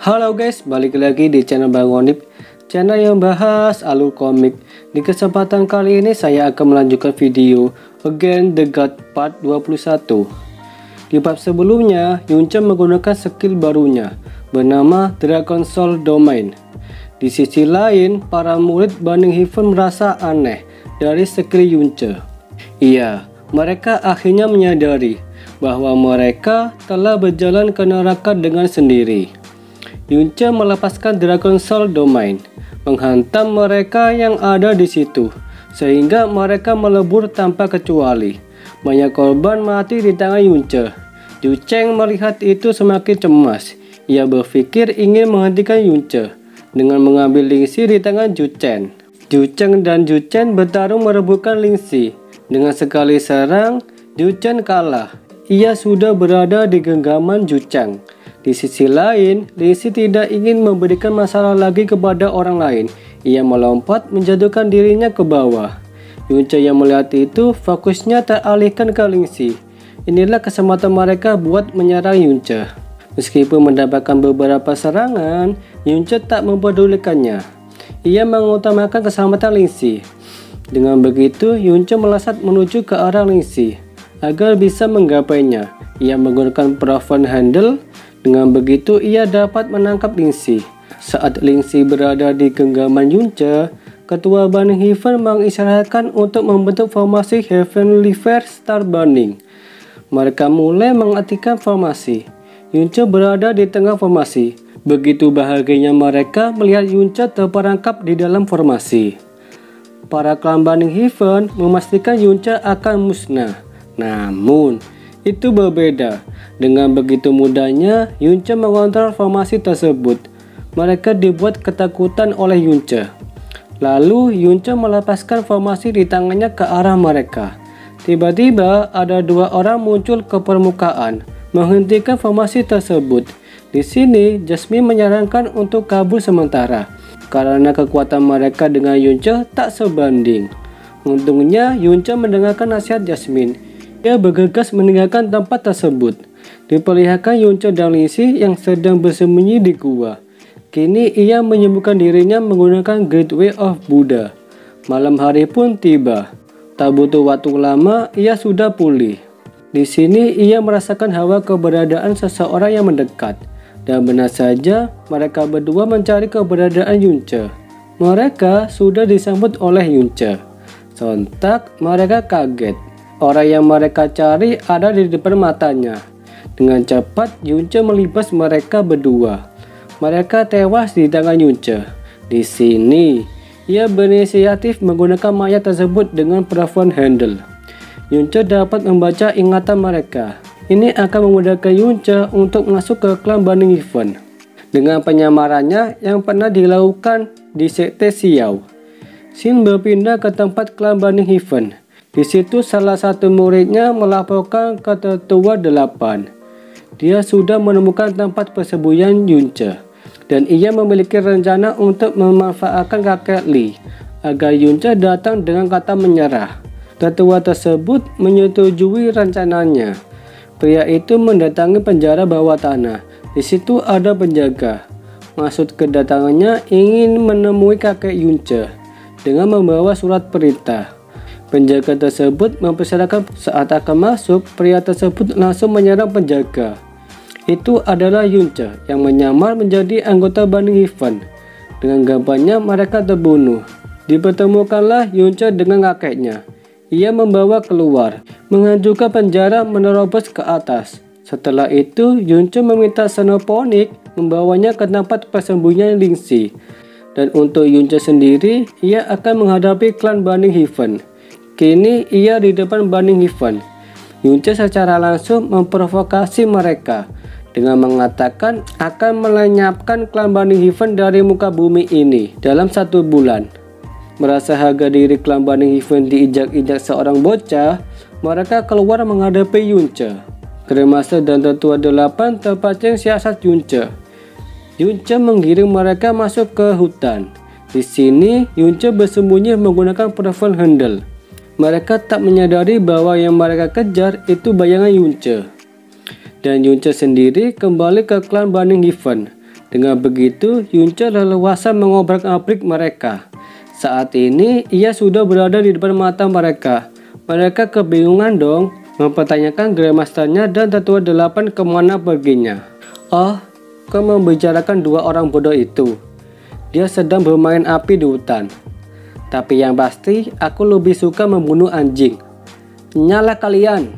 Halo guys, balik lagi di channel Bang Onip, channel yang bahas alur komik. Di kesempatan kali ini saya akan melanjutkan video Against the God Part 21. Di part sebelumnya, Yunche menggunakan skill barunya bernama Dragon Soul Domain. Di sisi lain, para murid Burning Heaven merasa aneh dari skill Yunche. Iya, mereka akhirnya menyadari bahwa mereka telah berjalan ke neraka dengan sendiri. Yunche melepaskan Dragon Soul Domain, menghantam mereka yang ada di situ, sehingga mereka melebur tanpa kecuali. Banyak korban mati di tangan Yunche. Jucheng melihat itu semakin cemas. Ia berpikir ingin menghentikan Yunche dengan mengambil Lingxi di tangan Jucheng. Jucheng dan Juchen bertarung merebutkan Lingxi. Dengan sekali serang, Juchen kalah. Ia sudah berada di genggaman Jucheng. Di sisi lain, Lingxi tidak ingin memberikan masalah lagi kepada orang lain. Ia melompat menjatuhkan dirinya ke bawah. Yunche yang melihat itu, fokusnya teralihkan ke Lingxi. Inilah kesempatan mereka buat menyerang Yunche. Meskipun mendapatkan beberapa serangan, Yunche tak mempedulikannya. Ia mengutamakan keselamatan Lingxi. Dengan begitu, Yunche melesat menuju ke arah Lingxi agar bisa menggapainya. Ia menggunakan Profound Handle. Dengan begitu, ia dapat menangkap Lingxi. Saat Lingxi berada di genggaman Yunche, Ketua Burning Heaven mengisyaratkan untuk membentuk formasi Heavenly Fire Star Burning. Mereka mulai mengaktifkan formasi. Yunche berada di tengah formasi. Begitu bahagianya mereka melihat Yunche terperangkap di dalam formasi. Para klan Burning Heaven memastikan Yunche akan musnah. Namun, itu berbeda. Dengan begitu mudahnya, Yunche mengontrol formasi tersebut. Mereka dibuat ketakutan oleh Yunche. Lalu, Yunche melepaskan formasi di tangannya ke arah mereka. Tiba-tiba, ada dua orang muncul ke permukaan, menghentikan formasi tersebut. Di sini, Jasmine menyarankan untuk kabur sementara, karena kekuatan mereka dengan Yunche tak sebanding. Untungnya, Yunche mendengarkan nasihat Jasmine. Ia bergegas meninggalkan tempat tersebut. Diperlihatkan Yunche dan Lingxi yang sedang bersembunyi di gua. Kini ia menyembuhkan dirinya menggunakan Great Way of Buddha. Malam hari pun tiba. Tak butuh waktu lama, ia sudah pulih. Di sini ia merasakan hawa keberadaan seseorang yang mendekat. Dan benar saja, mereka berdua mencari keberadaan Yunche. Mereka sudah disambut oleh Yunche. Sontak mereka kaget. Orang yang mereka cari ada di depan matanya. Dengan cepat, Yunche melibas mereka berdua. Mereka tewas di tangan Yunche. Di sini, ia berinisiatif menggunakan mayat tersebut dengan Profound Handle. Yunche dapat membaca ingatan mereka. Ini akan memudahkan Yunche untuk masuk ke klan Burning Heaven. Dengan penyamarannya yang pernah dilakukan di Sekte Xiao, Xin berpindah ke tempat klan Burning Heaven. Di situ salah satu muridnya melaporkan ke Tetua 8. Dia sudah menemukan tempat persembunyian Yunche, dan ia memiliki rencana untuk memanfaatkan kakek Li agar Yunche datang dengan kata menyerah. Tetua tersebut menyetujui rencananya. Pria itu mendatangi penjara bawah tanah. Di situ ada penjaga. Maksud kedatangannya ingin menemui kakek Yunche dengan membawa surat perintah. Penjaga tersebut mempersilahkan saat akan masuk, pria tersebut langsung menyerang penjaga. Itu adalah Yunche yang menyamar menjadi anggota Burning Heaven. Dengan gampangnya mereka terbunuh. Dipertemukanlah Yunche dengan kakeknya. Ia membawa keluar, menghancurkan penjara menerobos ke atas. Setelah itu, Yunche meminta Xenoponic membawanya ke tempat persembunyian Lingxi. Dan untuk Yunche sendiri, ia akan menghadapi klan Burning Heaven. Kini ia di depan Burning Heaven. Yunche secara langsung memprovokasi mereka dengan mengatakan akan melenyapkan klan Burning Heaven dari muka bumi ini dalam 1 bulan. Merasa harga diri klan Burning Heaven diinjak-injak seorang bocah, mereka keluar menghadapi Yunche. Grandmaster dan Tetua 8 terpancing siasat Yunche. Yunche menggiring mereka masuk ke hutan. Di sini, Yunche bersembunyi menggunakan Profound Handle. Mereka tak menyadari bahwa yang mereka kejar itu bayangan Yunche. Dan Yunche sendiri kembali ke klan Burning Heaven. Dengan begitu, Yunce leluasa mengobrak-abrik mereka. Saat ini, ia sudah berada di depan mata mereka. Mereka kebingungan dong, mempertanyakan Grandmasternya dan Tetua Delapan kemana perginya. Oh, kau membicarakan dua orang bodoh itu. Dia sedang bermain api di hutan. Tapi yang pasti, aku lebih suka membunuh anjing. Nyala kalian!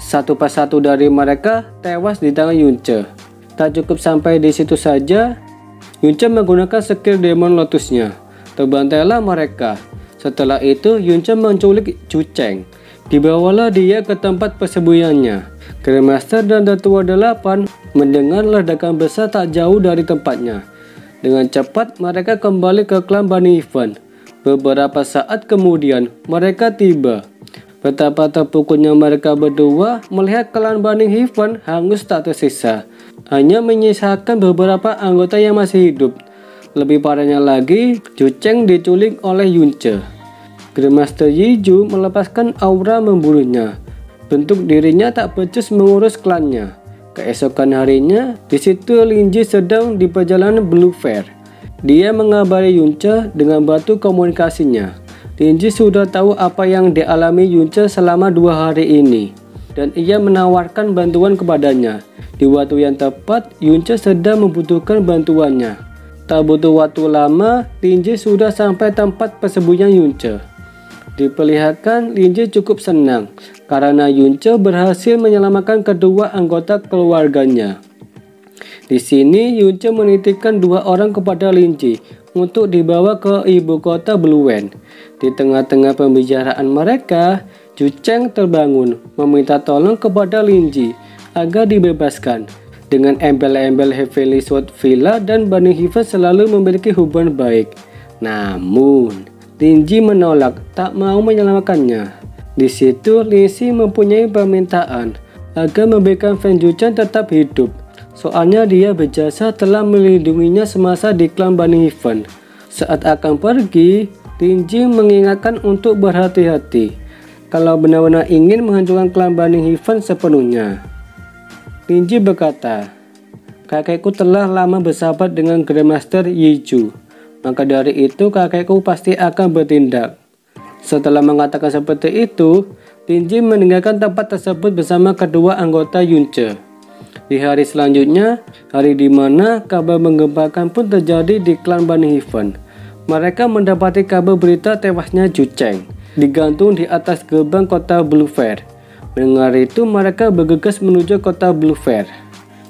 Satu persatu dari mereka tewas di tangan Yunce. Tak cukup sampai di situ saja, Yunce menggunakan skill Demon Lotusnya. Terbantailah mereka. Setelah itu, Yunce menculik Jucheng. Dibawalah dia ke tempat persembunyiannya. Grandmaster dan Tetua Delapan mendengar ledakan besar tak jauh dari tempatnya. Dengan cepat, mereka kembali ke klan Bunny Heaven. Beberapa saat kemudian, mereka tiba. Betapa terpukulnya mereka berdua melihat klan Bunny Heaven hangus tak tersisa. Hanya menyisakan beberapa anggota yang masih hidup. Lebih parahnya lagi, Jucheng diculik oleh Yunce. Grandmaster Yiju melepaskan aura membunuhnya. Bentuk dirinya tak becus mengurus klannya. Keesokan harinya, di situ Linji sedang di perjalanan Blue Fair. Dia mengabari Yunce dengan batu komunikasinya. Linji sudah tahu apa yang dialami Yunce selama 2 hari ini, dan ia menawarkan bantuan kepadanya. Di waktu yang tepat, Yunce sedang membutuhkan bantuannya. Tak butuh waktu lama, Linji sudah sampai tempat persembunyian Yunce. Diperlihatkan Linji cukup senang karena Yunce berhasil menyelamatkan kedua anggota keluarganya. Di sini Yunce menitipkan 2 orang kepada Linji untuk dibawa ke ibu kota Bluewen. Di tengah-tengah pembicaraan mereka, Jucheng terbangun meminta tolong kepada Linji agar dibebaskan. Dengan embel-embel Heavenly Sword Villa dan Bunny Heaven selalu memiliki hubungan baik. Namun, Linji menolak, tak mau menyelamatkannya. Di situ, Linji mempunyai permintaan agar memberikan Fan Jucheng tetap hidup. Soalnya dia berjasa telah melindunginya semasa di klan Bunny Heaven. Saat akan pergi, Linji mengingatkan untuk berhati-hati kalau benar-benar ingin menghancurkan klan Bunny Heaven sepenuhnya. Linji berkata, kakekku telah lama bersahabat dengan Grandmaster Yiju, maka dari itu kakekku pasti akan bertindak. Setelah mengatakan seperti itu, Linji meninggalkan tempat tersebut bersama kedua anggota Yunce. Di hari selanjutnya, hari di mana kabar menggemparkan pun terjadi di klan Bunny Heaven. Mereka mendapati kabar berita tewasnya Jucheng digantung di atas gerbang kota Blue Fair. Mendengar itu, mereka bergegas menuju kota Blue Fair.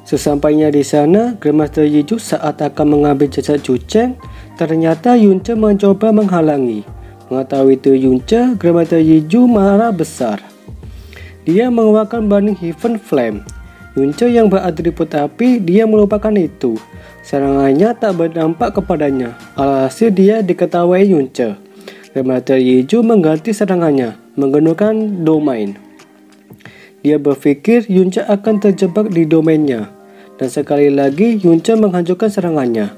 Sesampainya di sana, Grandmaster Yiju saat akan mengambil jasad Jucheng, ternyata Yunce mencoba menghalangi. Mengetahui itu Yunce, Grandmaster Yiju marah besar. Dia mengeluarkan Bunny Heaven Flame. Yunce yang beratribut api, dia melupakan itu. Serangannya tak berdampak kepadanya. Alhasil dia diketahui Yunce. Grandmaster Yiju mengganti serangannya menggunakan domain. Dia berpikir Yunce akan terjebak di domainnya. Dan sekali lagi Yunce menghancurkan serangannya.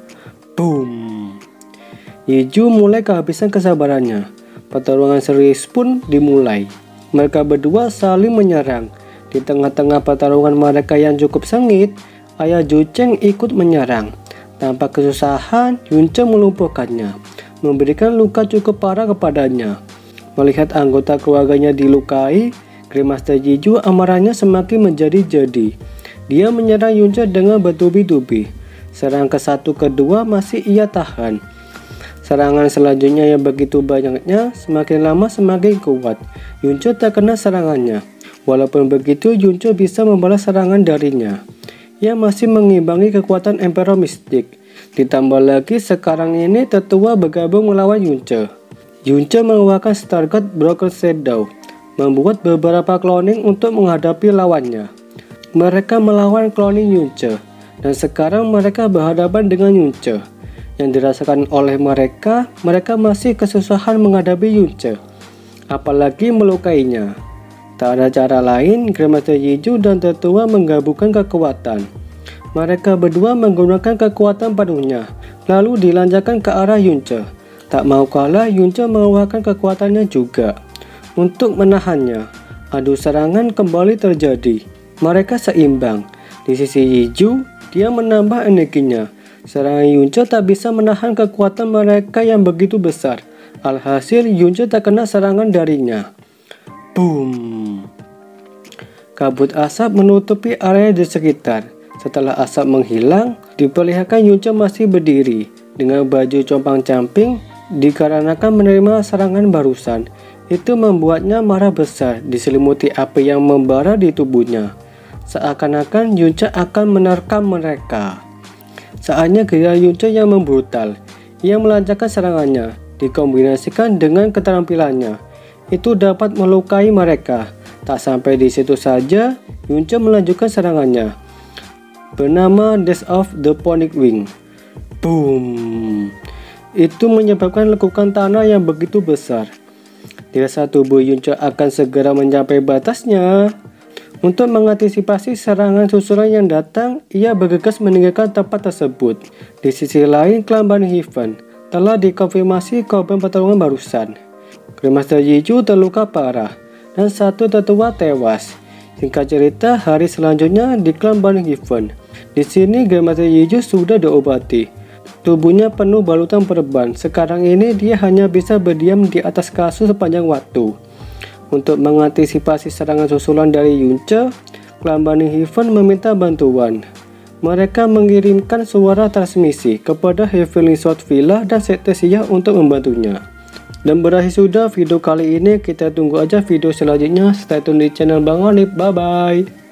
Boom! Yiju mulai kehabisan kesabarannya. Pertarungan serius pun dimulai. Mereka berdua saling menyerang. Di tengah-tengah pertarungan mereka yang cukup sengit, ayah Jucheng ikut menyerang. Tanpa kesusahan, Yunce melumpuhkannya, memberikan luka cukup parah kepadanya. Melihat anggota keluarganya dilukai, Grandmaster Yiju amarahnya semakin menjadi-jadi. Dia menyerang Yunce dengan bertubi-tubi. Serang ke-1 ke-2 masih ia tahan. Serangan selanjutnya yang begitu banyaknya, semakin lama semakin kuat. Yunce terkena serangannya. Walaupun begitu, Yunce bisa membalas serangan darinya. Ia masih mengimbangi kekuatan Emperor Mistik. Ditambah lagi sekarang ini Tetua bergabung melawan Yunce. Yunce mengeluarkan Stargate Broken Shadow, membuat beberapa cloning untuk menghadapi lawannya. Mereka melawan cloning Yunce, dan sekarang mereka berhadapan dengan Yunce. Yang dirasakan oleh mereka masih kesusahan menghadapi Yunce, apalagi melukainya. Tak ada cara lain, Grandmaster Yiju dan Tetua menggabungkan kekuatan. Mereka berdua menggunakan kekuatan penuhnya, lalu dilancarkan ke arah Yunce. Tak mau kalah, Yunce mengeluarkan kekuatannya juga untuk menahannya. Adu serangan kembali terjadi. Mereka seimbang. Di sisi Yiju, dia menambah energinya. Serangan Yunce tak bisa menahan kekuatan mereka yang begitu besar. Alhasil Yunce terkena serangan darinya. Boom! Kabut asap menutupi area di sekitar. Setelah asap menghilang, diperlihatkan Yunce masih berdiri dengan baju compang-camping dikarenakan menerima serangan barusan. Itu membuatnya marah besar, diselimuti api yang membara di tubuhnya. Seakan-akan Yunce akan menerkam mereka. Saatnya gaya Yunce yang membrutal. Ia melancarkan serangannya, dikombinasikan dengan keterampilannya. Itu dapat melukai mereka. Tak sampai di situ saja, Yunce melanjutkan serangannya, bernama Dash of the Ponic Wing. Boom! Itu menyebabkan lekukan tanah yang begitu besar. Dirasa tubuh Yunce akan segera mencapai batasnya. Untuk mengantisipasi serangan susulan yang datang, ia bergegas meninggalkan tempat tersebut. Di sisi lain, klan Banu Heaven telah dikonfirmasi korban pertarungan barusan. Grandmaster Yiju terluka parah dan satu tetua tewas. Singkat cerita, hari selanjutnya di klan Banu Heaven. Di sini Grandmaster Yiju sudah diobati. Tubuhnya penuh balutan perban. Sekarang ini dia hanya bisa berdiam di atas kasur sepanjang waktu. Untuk mengantisipasi serangan susulan dari Yunce, klan Banu Heaven meminta bantuan. Mereka mengirimkan suara transmisi kepada Heavenly Sword Villa dan Sekte Siah untuk membantunya. Dan berakhir sudah video kali ini, kita tunggu aja video selanjutnya. Stay tune di channel Bang Onip, bye bye.